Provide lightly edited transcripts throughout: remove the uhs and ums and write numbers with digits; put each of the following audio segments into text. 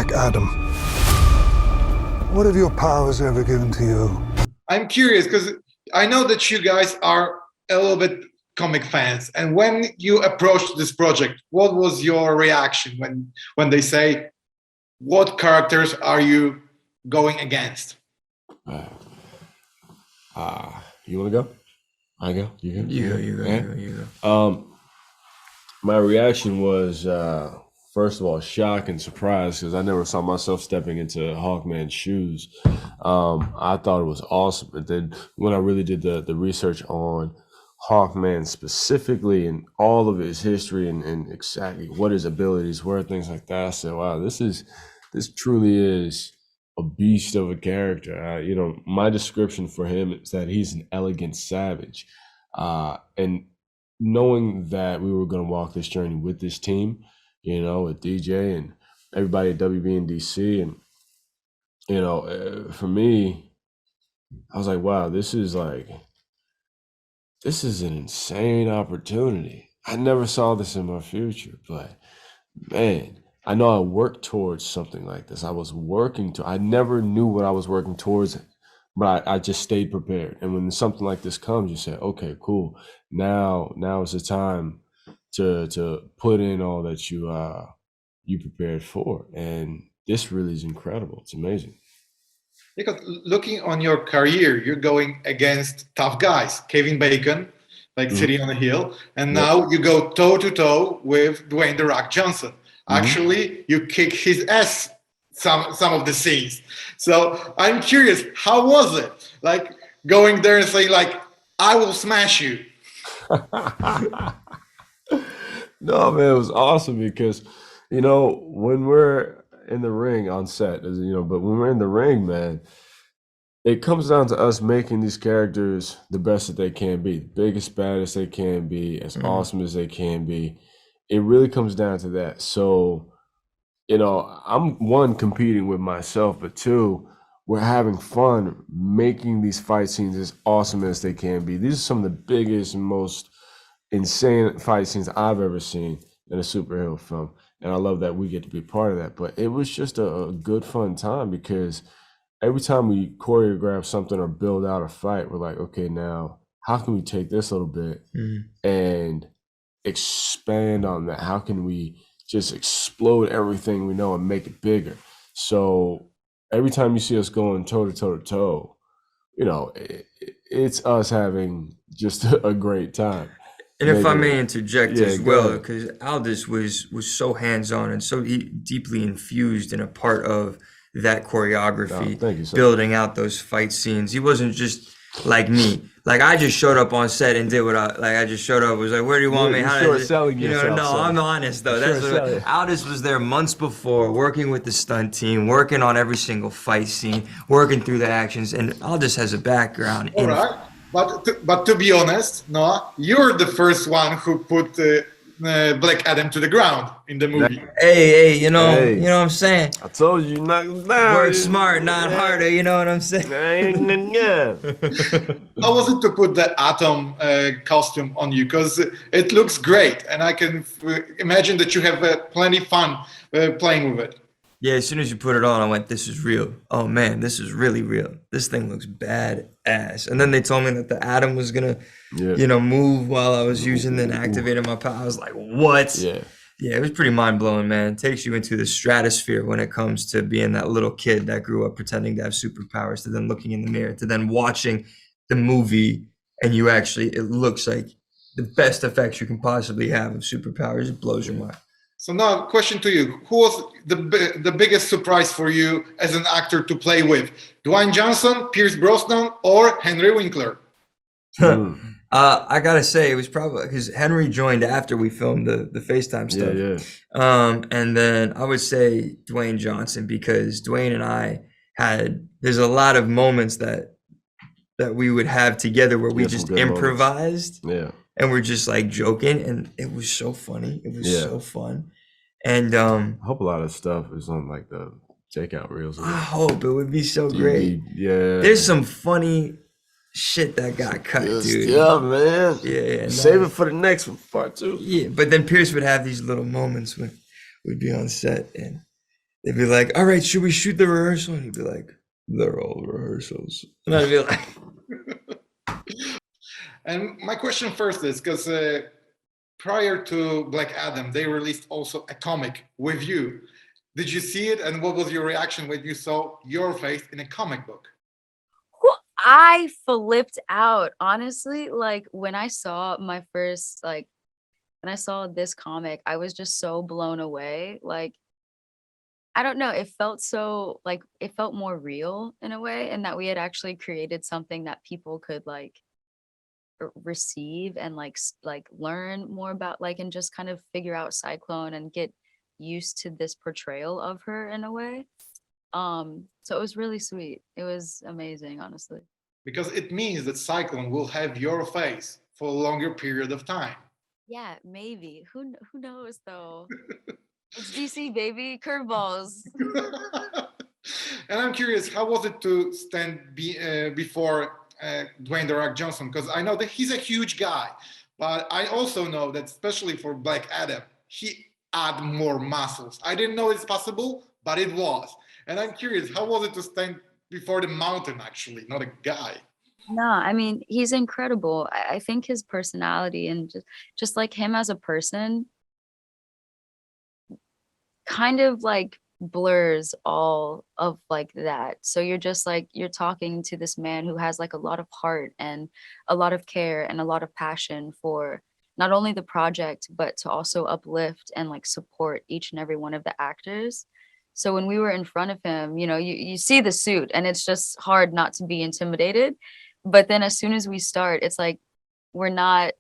Black Adam. What have your powers ever given to you? I'm curious because I know that you guys are a little bit comic fans. And when you approached this project, what was your reaction when they say, what characters are you going against? You want to go? I go? You go? You go. My reaction was, first of all, shock and surprise, because I never saw myself stepping into Hawkman's shoes. I thought it was awesome. And then when I really did the research on Hawkman specifically and all of his history and exactly what his abilities were, things like that, I said, wow, this truly is a beast of a character. My description for him is that he's an elegant savage. And knowing that we were going to walk this journey with this team, with DJ and everybody at WB and DC, and for me, I was like, wow, this is an insane opportunity. I never saw this in my future, but man, I know I worked towards something like this. I never knew what I was working towards, but I just stayed prepared. And when something like this comes, you say, okay, cool. Now is the time to put in all that you prepared for. And this really is incredible. It's amazing. Because looking on your career, you're going against tough guys, Kevin Bacon, like City on a Hill, and now you go toe to toe with Dwayne "The Rock" Johnson. Actually, you kick his ass some of the scenes. So I'm curious, how was it? Like going there and saying, like, I will smash you. No, man, it was awesome because, when we're in the ring on set, but when we're in the ring, man, it comes down to us making these characters the best that they can be, the biggest, baddest they can be, as awesome as they can be. It really comes down to that. So, I'm one, competing with myself, but two, we're having fun making these fight scenes as awesome as they can be. These are some of the biggest and most insane fight scenes I've ever seen in a superhero film. And I love that we get to be part of that. But it was just a good, fun time because every time we choreograph something or build out a fight, we're like, okay, now how can we take this little bit and expand on that? How can we just explode everything we know and make it bigger? So every time you see us going toe to toe to toe, it's us having just a great time. And if I may interject as well, because Aldis was so hands-on and so deeply infused and a part of that choreography, thank you, sir. Building out those fight scenes. He wasn't just like me. Like I just showed up on set and did what I just showed up. Was like, where do you want me? How sure selling yourself, no, son. I'm honest though. That's what, Aldis was there months before, working with the stunt team, working on every single fight scene, working through the actions. And Aldis has a background. All right. But to be honest, Noah, you're the first one who put Black Adam to the ground in the movie. Hey, you know what I'm saying? I told you, knock it down. Work smart, not harder, you know what I'm saying? How was it to put the Atom costume on you? Because it looks great, and I can imagine that you have plenty fun playing with it. Yeah, as soon as you put it on, I went, this is real. Oh man, this is really real. This thing looks badass. And then they told me that the Atom was gonna, move while I was using it and activating my power. I was like, what? Yeah, it was pretty mind blowing, man. It takes you into the stratosphere when it comes to being that little kid that grew up pretending to have superpowers, to then looking in the mirror, to then watching the movie, and it looks like the best effects you can possibly have of superpowers. It blows your mind. So now, question to you: who was the biggest surprise for you as an actor to play with? Dwayne Johnson, Pierce Brosnan, or Henry Winkler? I gotta say, it was probably because Henry joined after we filmed the FaceTime stuff. And then I would say Dwayne Johnson, because Dwayne and I there's a lot of moments that we would have together where we just improvised. Yeah. And we're just like joking, and it was so funny. It was so fun. And I hope a lot of stuff is on like the takeout reels. I hope it would be so great. Yeah. There's some funny shit that got cut, dude. Yeah, man. Yeah. Save it for the next one, part 2. Yeah, but then Pierce would have these little moments when we'd be on set, and they'd be like, all right, should we shoot the rehearsal? And he'd be like, they're all rehearsals. And I'd be like, And my question first is because prior to Black Adam, they released also a comic with you. Did you see it? And what was your reaction when you saw your face in a comic book? I flipped out, honestly. Like when I saw my first, like when I saw this comic, I was just so blown away. Like, I don't know, it felt so like it felt more real in a way, and that we had actually created something that people could like receive and like learn more about, like, and just kind of figure out Cyclone and get used to this portrayal of her in a way. So it was really sweet. It was amazing, honestly. Because it means that Cyclone will have your face for a longer period of time. Yeah, maybe. Who knows though? It's DC, baby. Curveballs. And I'm curious, how was it to stand before Dwayne "The Rock" Johnson? Because I know that he's a huge guy, but I also know that especially for Black Adam, he add more muscles. I didn't know it's possible, but it was. And I'm curious, how was it to stand before the mountain, actually, not a guy? No, I mean, he's incredible. I think his personality and just like him as a person kind of like blurs all of like that. So you're just like, you're talking to this man who has like a lot of heart and a lot of care and a lot of passion for not only the project, but to also uplift and like support each and every one of the actors. So when we were in front of him, you know, you see the suit and it's just hard not to be intimidated. But then as soon as we start, it's like, we're not,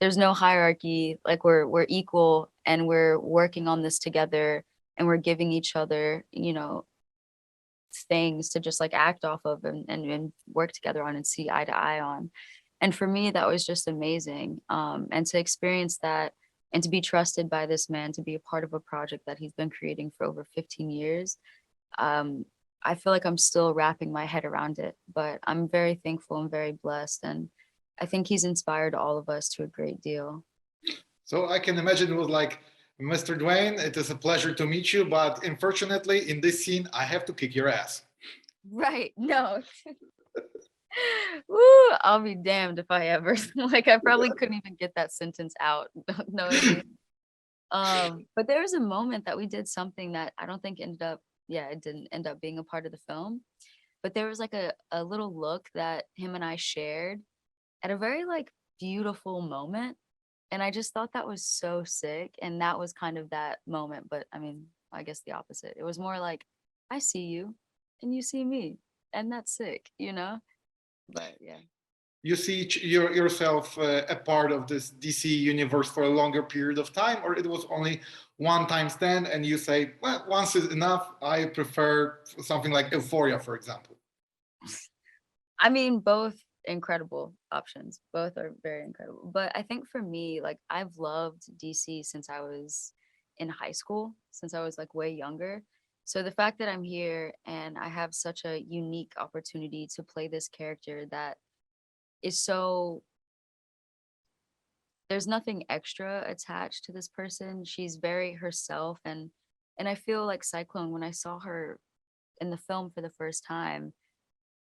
there's no hierarchy, like we're equal and we're working on this together and we're giving each other, you know, things to just like act off of and work together on and see eye to eye on. And for me, that was just amazing. And to experience that and to be trusted by this man to be a part of a project that he's been creating for over 15 years. I feel like I'm still wrapping my head around it, but I'm very thankful and very blessed. And I think he's inspired all of us to a great deal. So I can imagine it was like, Mr. Dwayne, it is a pleasure to meet you, but unfortunately in this scene, I have to kick your ass. Right. No. Woo, I'll be damned if I ever like I probably couldn't even get that sentence out. No. But there was a moment that we did something that I don't think ended up, it didn't end up being a part of the film. But there was like a little look that him and I shared at a very like beautiful moment. And I just thought that was so sick. And that was kind of that moment. But I mean, I guess the opposite. It was more like, I see you and you see me. And that's sick, you know? But yeah. You see yourself a part of this DC universe for a longer period of time, or it was only one time stand and you say, well, once is enough. I prefer something like Euphoria, for example. I mean, both incredible options. Both are very incredible. But I think for me, like I've loved DC since I was in high school, since I was like way younger. So the fact that I'm here and I have such a unique opportunity to play this character that is so, there's nothing extra attached to this person. She's very herself. And I feel like Cyclone, when I saw her in the film for the first time,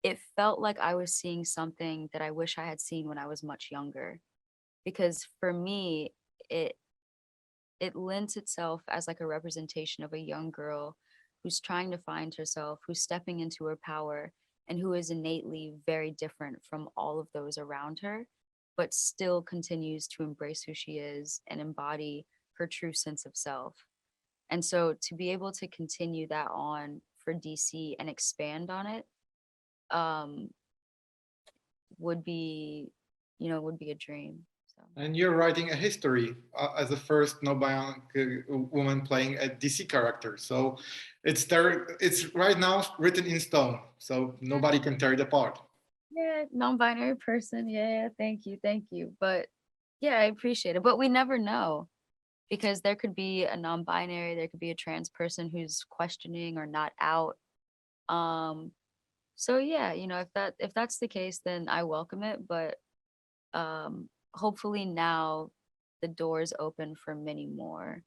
it felt like I was seeing something that I wish I had seen when I was much younger. Because for me, it lends itself as like a representation of a young girl who's trying to find herself, who's stepping into her power, and who is innately very different from all of those around her, but still continues to embrace who she is and embody her true sense of self. And so to be able to continue that on for DC and expand on it would be a dream. And you're writing a history as the first non-binary woman playing a DC character. So it's there. It's right now written in stone. So nobody can tear it apart. Yeah, non-binary person. Yeah, thank you. But yeah, I appreciate it. But we never know, because there could be a non-binary, there could be a trans person who's questioning or not out. So yeah, if that's the case, then I welcome it. But hopefully now the doors open for many more.